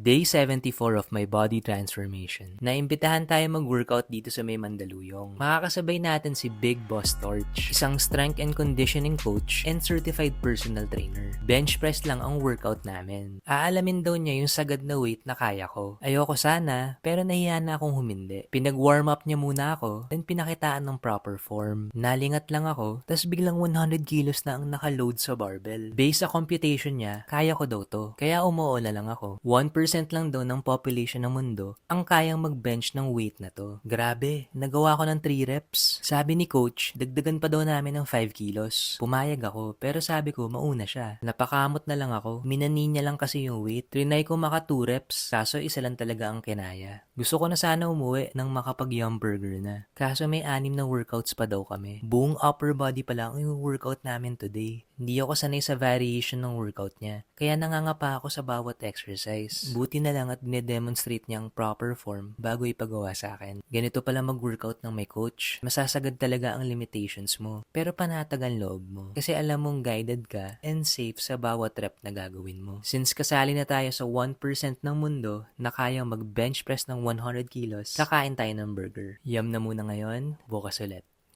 Day 74 of my body transformation. Naimbitahan tayo mag-workout dito sa may Mandaluyong. Makakasabay natin si Big Boss Torch, isang strength and conditioning coach and certified personal trainer. Bench press lang ang workout namin. Aalamin daw niya yung sagad na weight na kaya ko. Ayoko sana, pero nahiya na akong humindi. Pinag-warm up niya muna ako, then pinakitaan ng proper form. Nalingat lang ako, tas biglang 100 kilos na ang nakaload sa barbell. Based sa computation niya, kaya ko daw to. Kaya umuo na lang ako. 1% lang daw ng population ng mundo ang kayang mag-bench ng weight na to. Grabe, nagawa ko ng 3 reps. Sabi ni coach, dagdagan pa daw namin ng 5 kilos. Pumayag ako, pero sabi ko mauna siya. Napakamot na lang ako. Minani niya lang kasi yung weight. Trinay ko maka 2 reps, kaso isa lang talaga ang kinaya. Gusto ko na sana umuwi nang makapag-yum burger na. Kaso may 6 na workouts pa daw kami. Buong upper body pa lang yung workout namin today. Hindi ako sanay sa variation ng workout niya. Kaya nangangapa ako sa bawat exercise. Buti na lang at dinedemonstrate niya ang proper form bago ipagawa sa akin. Ganito pala mag-workout ng may coach. Masasagad talaga ang limitations mo. Pero panatag ang loob mo. Kasi alam mong guided ka and safe sa bawat rep na gagawin mo. Since kasali na tayo sa 1% ng mundo na kayang mag-bench press ng 100 kilos, kakain tayo ng burger. Yum na muna ngayon, bukas ulit.